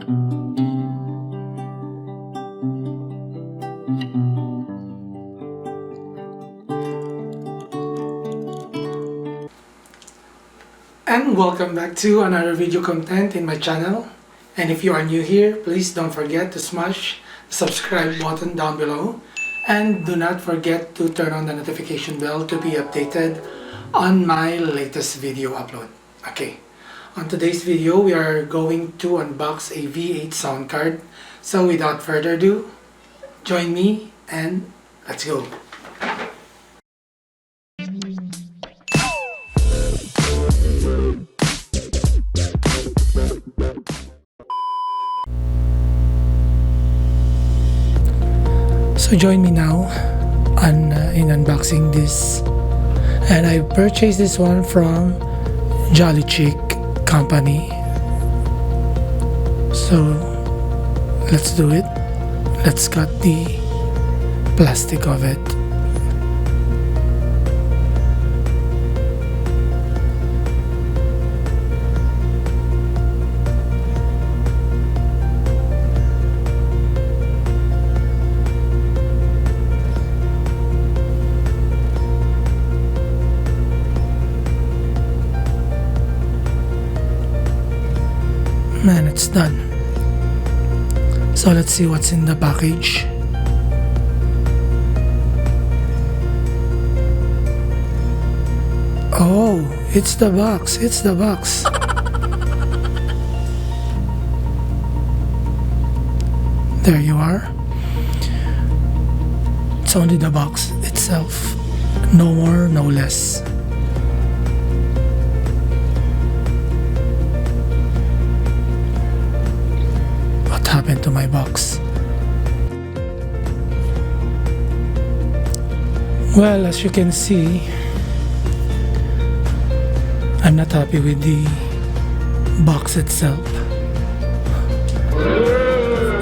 And welcome back to another video content in my channel. And if you are new here, please don't forget to smash the subscribe button down below. And do not forget to turn on the notification bell to be updated on my latest video upload. Okay, on today's video we are going to unbox a V8 sound card. So without further ado, join me and let's go. So join me now in unboxing this, and I purchased this one from Jolly Chick company. So let's do it. Let's cut the plastic of it. Man, it's done. So let's see what's in the package. Oh, it's the box. It's the box. There you are. It's only the box itself. No more, no less. Happened to my box? Well, as you can see, I'm not happy with the box itself.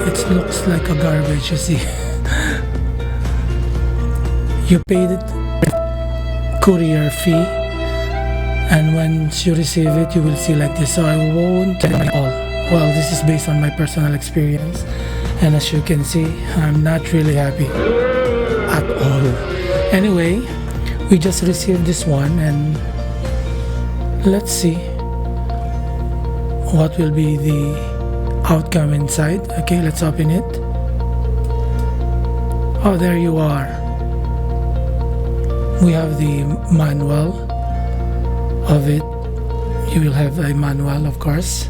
It looks like a garbage, you see. You paid it courier fee, and once you receive it you will see like this. So I won't get it all. Well, this is based on my personal experience, and as you can see, I'm not really happy at all. Anyway, we just received this one, and let's see what will be the outcome inside. Okay, let's open it. Oh, there you are. We have the manual of it. You will have a manual, of course.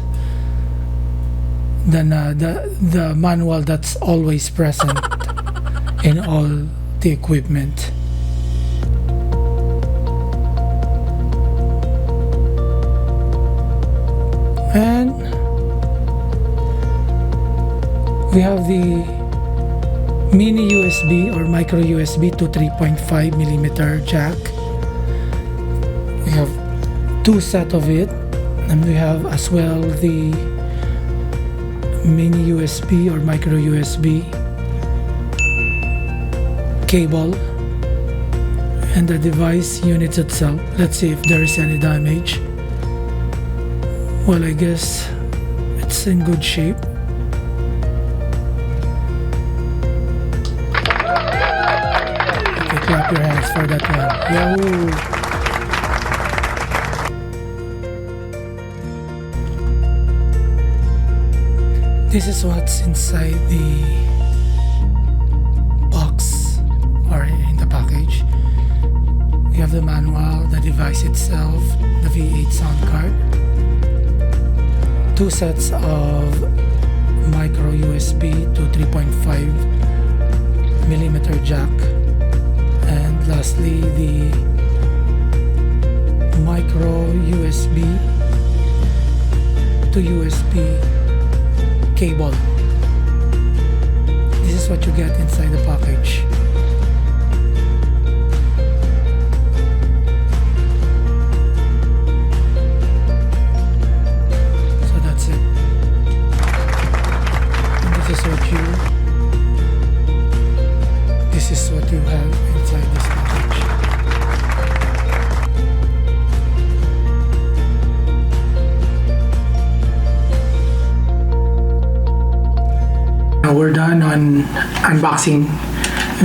Then the manual that's always present in all the equipment. And we have the mini USB or micro USB to 3.5 millimeter jack. We have two sets of it, and we have as well the mini USB or micro USB cable and the device units itself. Let's see if there is any damage. Well, I guess it's in good shape. Okay, clap your hands for that one. Yahoo! This is what's inside the box or in the package. We have the manual, the device itself, the V8 sound card, two sets of micro USB to 3.5 millimeter jack, and lastly the micro USB to USB cable. This is what you get inside the package. So that's it. And this is what you have inside this package. we're done on unboxing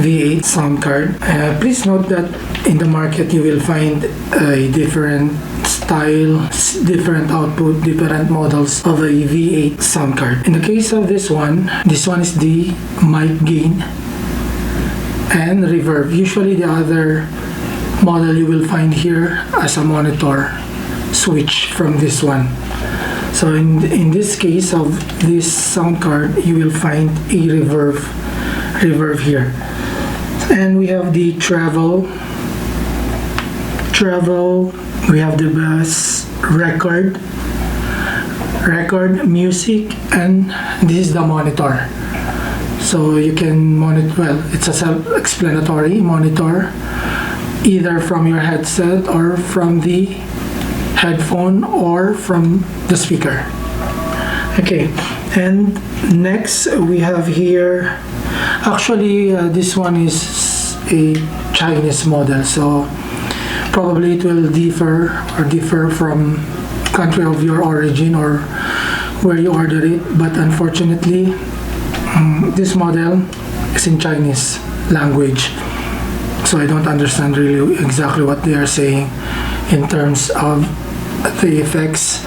V8 sound card. Please note that in the market you will find a different style, different output, different models of a V8 sound card. In the case of this one is the mic gain and reverb. Usually the other model you will find here as a monitor switch from this one. So in this case of this sound card, you will find a reverb here. And we have the treble, we have the bass, record, music, and this is the monitor. So you can monitor, well, it's a self-explanatory monitor, either from your headset or from the headphone or from the speaker. Okay, and next we have here, actually this one is a Chinese model, so probably it will differ from country of your origin or where you order it, but unfortunately this model is in Chinese language, so I don't understand really exactly what they are saying in terms of the effects.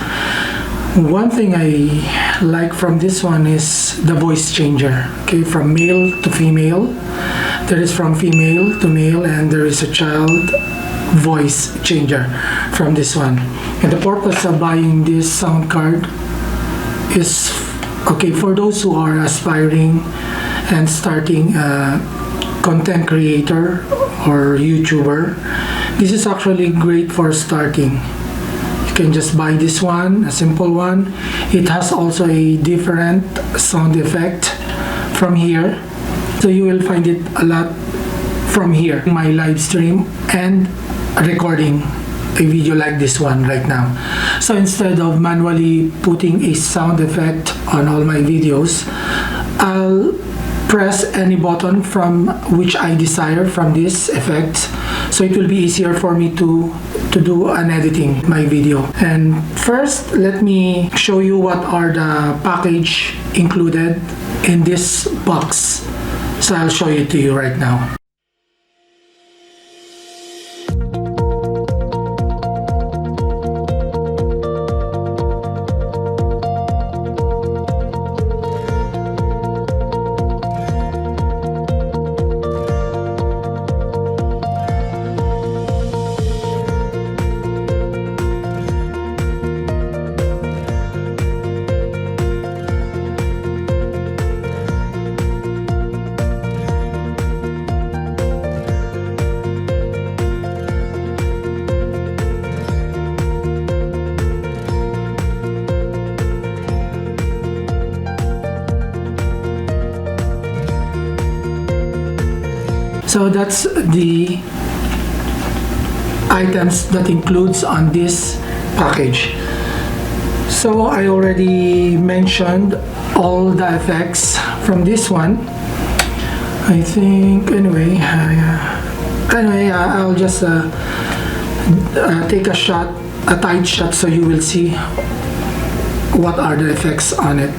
One thing I like from this one is the voice changer. Okay, from male to female, there is from female to male, and there is a child voice changer from this one. And the purpose of buying this sound card is, okay, for those who are aspiring and starting a content creator or YouTuber, this is actually great for starting. You can just buy this one, a simple one. It has also a different sound effect from here, so you will find it a lot from here. My live stream and recording a video like this one right now. So instead of manually putting a sound effect on all my videos, I'll press any button from which I desire from this effect, so it will be easier for me to do an editing my video. And first, let me show you what are the package included in this box. So I'll show it to you right now. So that's the items that includes on this package. So I already mentioned all the effects from this one. I think anyway, I'll just take a tight shot so you will see what are the effects on it.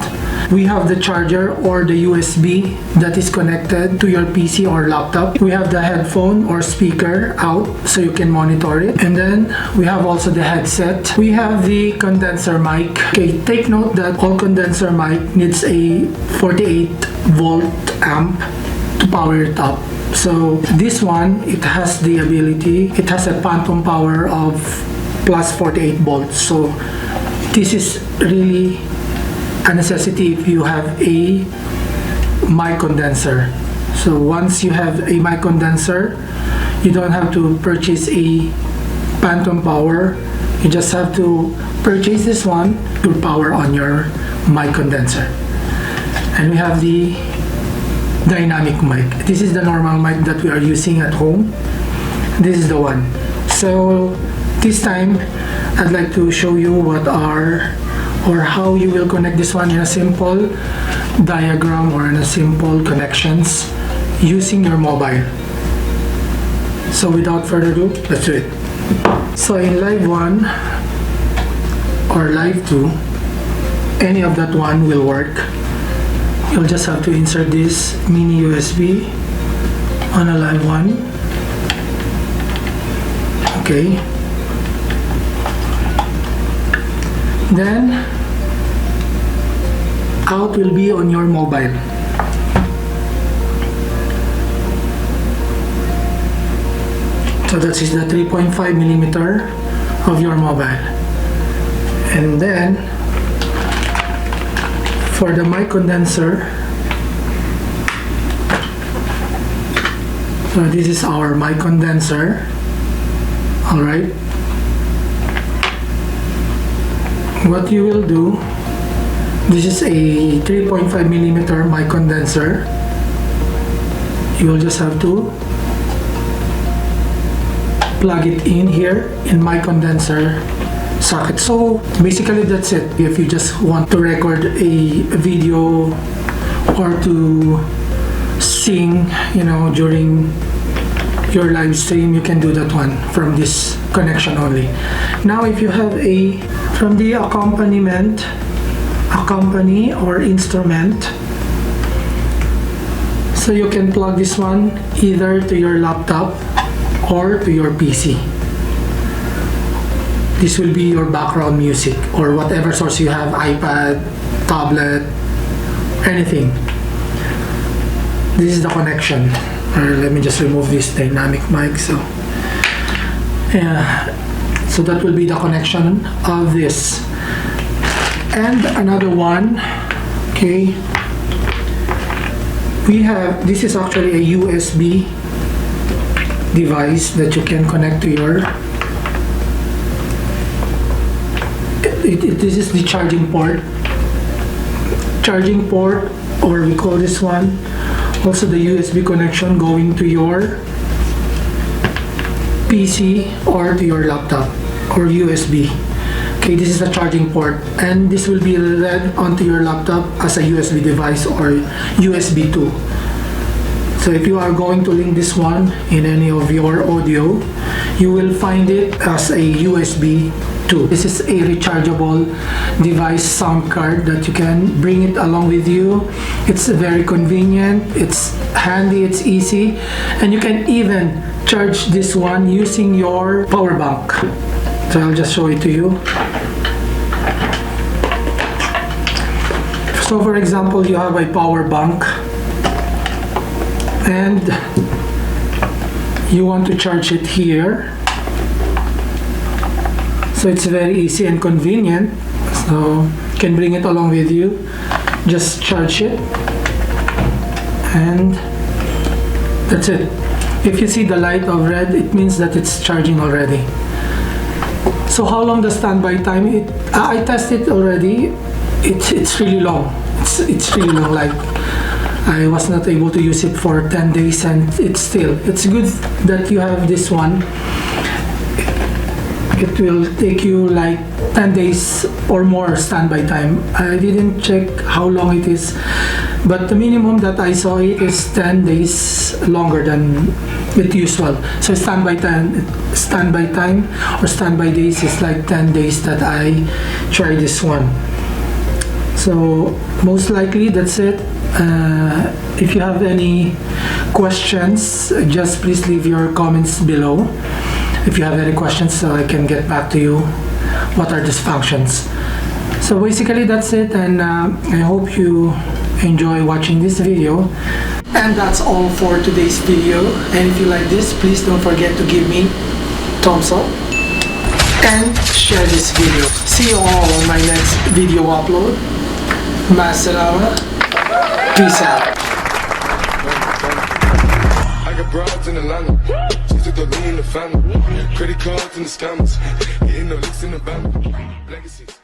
We have the charger or the USB that is connected to your PC or laptop. We have the headphone or speaker out so you can monitor it. And then we have also the headset. We have the condenser mic. Okay, take note that all condenser mic needs a 48 volt amp to power it up. So this one, it has the ability, it has a phantom power of plus 48 volts. So this is really a necessity if you have a mic condenser. So once you have a mic condenser, you don't have to purchase a phantom power. You just have to purchase this one to power on your mic condenser. And we have the dynamic mic. This is the normal mic that we are using at home. This is the one. So this time I'd like to show you what are or how you will connect this one in a simple diagram or in a simple connections using your mobile. So without further ado, let's do it. So in live 1 or live 2, any of that one will work. you'll just have to insert this mini USB on a live one. Okay. Then out will be on your mobile. So that is the 3.5 millimeter of your mobile. And then for the mic condenser, so this is our mic condenser. All right. What you will do, this is a 3.5 millimeter mic condenser. You will just have to plug it in here in mic condenser socket. So basically that's it. If you just want to record a video or to sing, you know, during your live stream, you can do that one from this connection only. Now if you have a from the accompaniment, accompany or instrument, so you can plug this one either to your laptop or to your PC. This will be your background music or whatever source you have, iPad, tablet, anything. This is the connection. Let me just remove this dynamic mic. So that will be the connection of this. And another one, okay, we have, this is actually a USB device that you can connect to your, this is the charging port, or we call this one also the USB connection going to your PC or to your laptop or USB. Okay, this is the charging port, and this will be read onto your laptop as a USB device or USB 2. So if you are going to link this one in any of your audio, you will find it as a USB 2. This is a rechargeable device sound card that you can bring it along with you. It's very convenient, it's handy, it's easy, and you can even charge this one using your power bank. So I'll just show it to you. So for example, you have a power bank and you want to charge it here. So it's very easy and convenient. So you can bring it along with you. Just charge it and that's it. If you see the light of red, it means that it's charging already. So how long the standby time? I tested already. It's really long. It's really long. Like I was not able to use it for 10 days, and it's good that you have this one. It will take you like 10 days or more standby time. I didn't check how long it is, but the minimum that I saw it is 10 days longer than it usual. So standby time or standby days is like 10 days that I tried this one. So most likely that's it. If you have any questions, just please leave your comments below. If you have any questions, so I can get back to you what are these functions. So basically that's it, and I hope you enjoy watching this video. And that's all for today's video. And if you like this, please don't forget to give me thumbs up and share this video. See you all on my next video upload. Masalama. Peace out. I got broads in Atlanta. She took the lean in the family. Credit cards and the scammers. Getting no licks in the bank. Legacies.